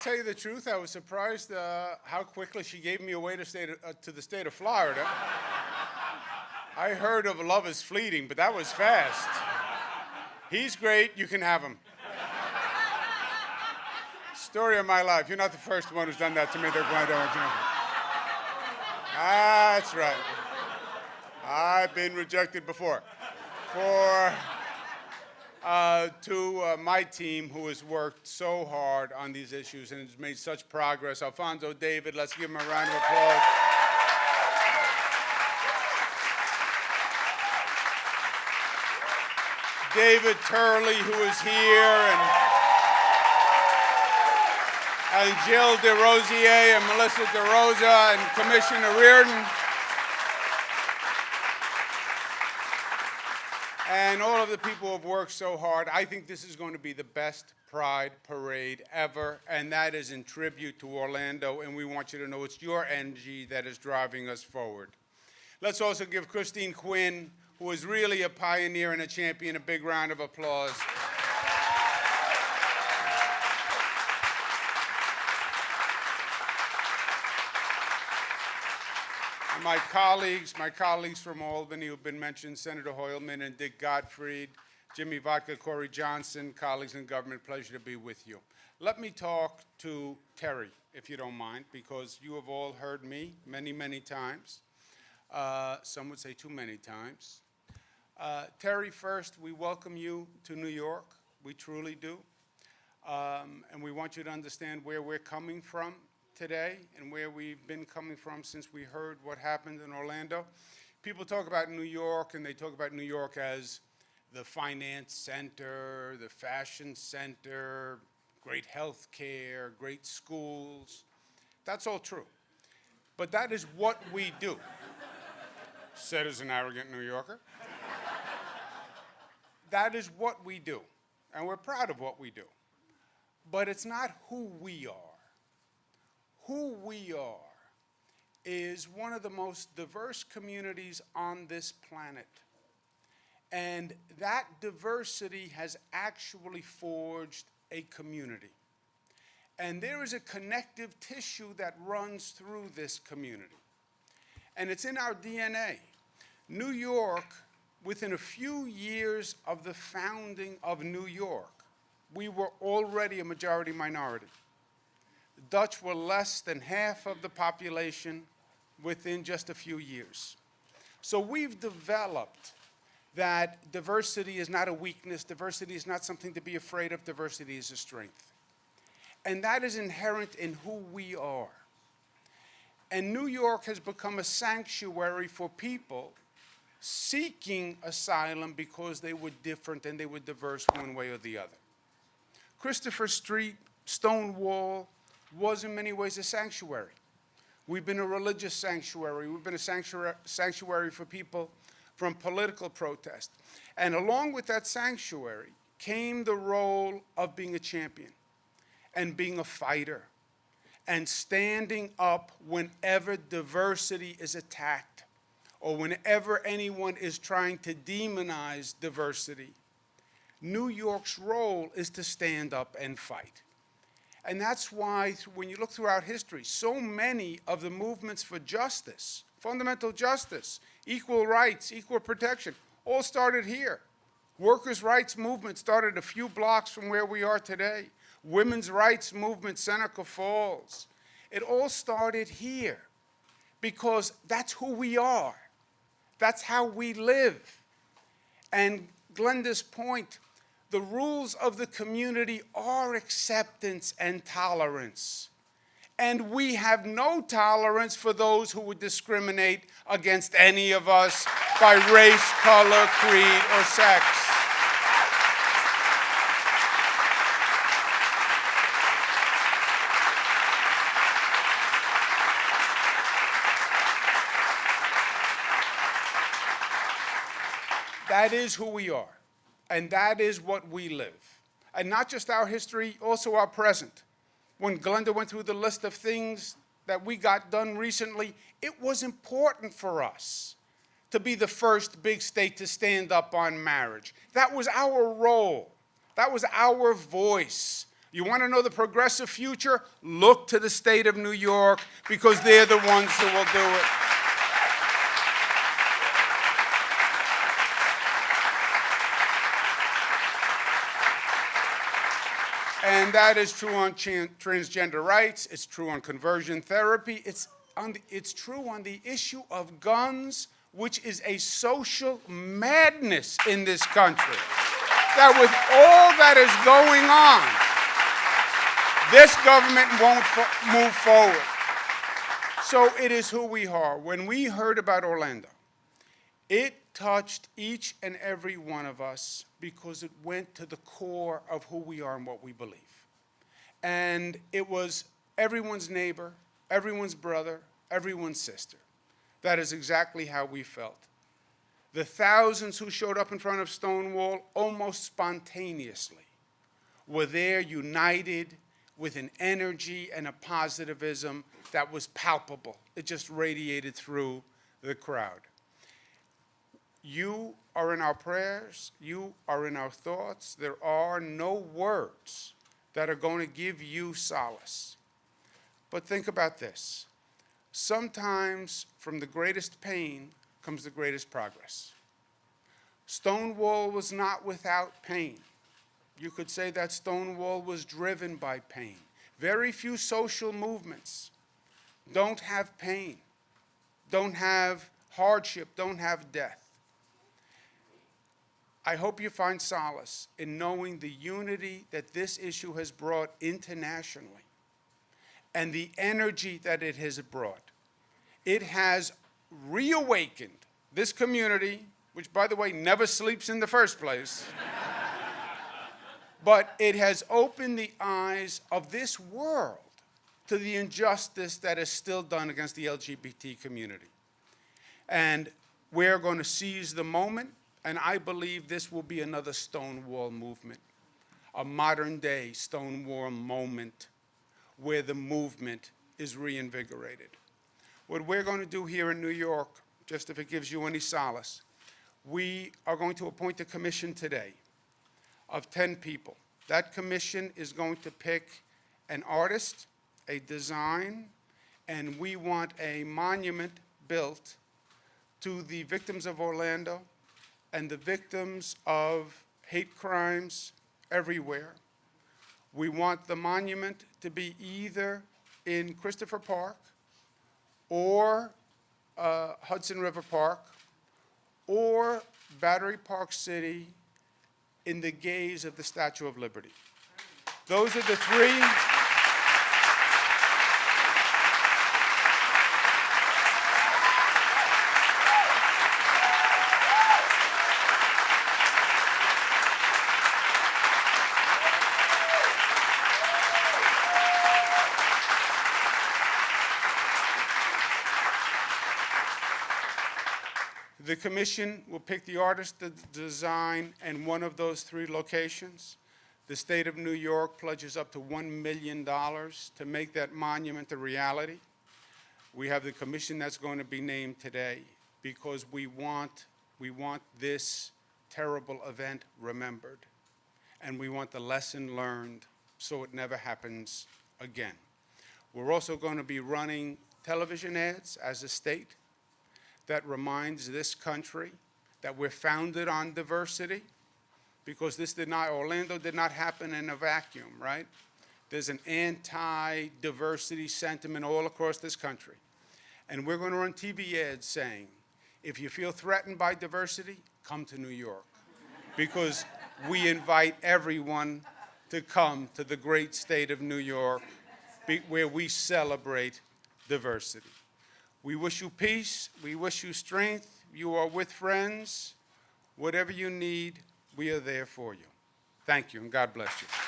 tell you the truth, I was surprised how quickly she gave me away to the state of Florida. I heard of love is fleeting, but that was fast. He's great, you can have him. Story of my life. You're not the first one who's done that to me, though, Glenda, I want you to know. That's right. I've been rejected before. To my team, who has worked so hard on these issues and has made such progress. Alfonso, David, let's give him a round of applause. David Turley, who is here, and Jill DeRosier and Melissa DeRosa and Commissioner Reardon. And all of the people who have worked so hard. I think this is going to be the best Pride parade ever, and that is in tribute to Orlando, and we want you to know it's your energy that is driving us forward. Let's also give Christine Quinn, who is really a pioneer and a champion, a big round of applause. My colleagues from Albany who've been mentioned, Senator Hoylman and Dick Gottfried, Jimmy Vodka, Corey Johnson, colleagues in government, pleasure to be with you. Let me talk to Terry, if you don't mind, because you have all heard me many, many times. Some would say too many times. Terry, first, we welcome you to New York. We truly do. And we want you to understand where we're coming from today and where we've been coming from since we heard what happened in Orlando. People talk about New York, and they talk about New York as the finance center, the fashion center, great health care, great schools. That's all true. But that is what we do, said as an arrogant New Yorker. That is what we do, and we're proud of what we do. But it's not who we are. Who we are is one of the most diverse communities on this planet. And that diversity has actually forged a community. And there is a connective tissue that runs through this community. And it's in our DNA. New York, within a few years of the founding of New York, we were already a majority minority. The Dutch were less than half of the population within just a few years. So we've developed that diversity is not a weakness, diversity is not something to be afraid of, diversity is a strength. And that is inherent in who we are. And New York has become a sanctuary for people seeking asylum because they were different and they were diverse one way or the other. Christopher Street, Stonewall, was in many ways a sanctuary. We've been a religious sanctuary. We've been a sanctuary for people from political protest. And along with that sanctuary came the role of being a champion and being a fighter and standing up whenever diversity is attacked or whenever anyone is trying to demonize diversity. New York's role is to stand up and fight. And that's why, when you look throughout history, so many of the movements for justice, fundamental justice, equal rights, equal protection, all started here. Workers' rights movement started a few blocks from where we are today. Women's rights movement, Seneca Falls. It all started here because that's who we are. That's how we live. And Glenda's point, the rules of the community are acceptance and tolerance. And we have no tolerance for those who would discriminate against any of us by race, color, creed, or sex. That is who we are. And that is what we live. And not just our history, also our present. When Glenda went through the list of things that we got done recently, it was important for us to be the first big state to stand up on marriage. That was our role. That was our voice. You want to know the progressive future? Look to the state of New York, because they're the ones who will do it. And that is true on transgender rights. It's true on conversion therapy. It's true on the issue of guns, which is a social madness in this country. That with all that is going on, this government won't move forward. So it is who we are. When we heard about Orlando, it touched each and every one of us because it went to the core of who we are and what we believe. And it was everyone's neighbor, everyone's brother, everyone's sister. That is exactly how we felt. The thousands who showed up in front of Stonewall almost spontaneously were there, united with an energy and a positivism that was palpable. It just radiated through the crowd. You are in our prayers. You are in our thoughts. There are no words that are going to give you solace. But think about this. Sometimes from the greatest pain comes the greatest progress. Stonewall was not without pain. You could say that Stonewall was driven by pain. Very few social movements don't have pain, don't have hardship, don't have death. I hope you find solace in knowing the unity that this issue has brought internationally and the energy that it has brought. It has reawakened this community, which, by the way, never sleeps in the first place, but it has opened the eyes of this world to the injustice that is still done against the LGBT community. And we're going to seize the moment. And I believe this will be another Stonewall movement, a modern-day Stonewall moment where the movement is reinvigorated. What we're going to do here in New York, just if it gives you any solace, we are going to appoint a commission today of 10 people. That commission is going to pick an artist, a design, and we want a monument built to the victims of Orlando and the victims of hate crimes everywhere. We want the monument to be either in Christopher Park or Hudson River Park or Battery Park City in the gaze of the Statue of Liberty. Those are the three. The commission will pick the artist, the design, and one of those three locations. The state of New York pledges up to $1 million to make that monument a reality. We have the commission that's going to be named today because we want this terrible event remembered, and we want the lesson learned so it never happens again. We're also going to be running television ads as a state that reminds this country that we're founded on diversity, because Orlando did not happen in a vacuum, right? There's an anti-diversity sentiment all across this country. And we're going to run TV ads saying, if you feel threatened by diversity, come to New York, because we invite everyone to come to the great state of New York, where we celebrate diversity. We wish you peace. We wish you strength. You are with friends. Whatever you need, we are there for you. Thank you, and God bless you.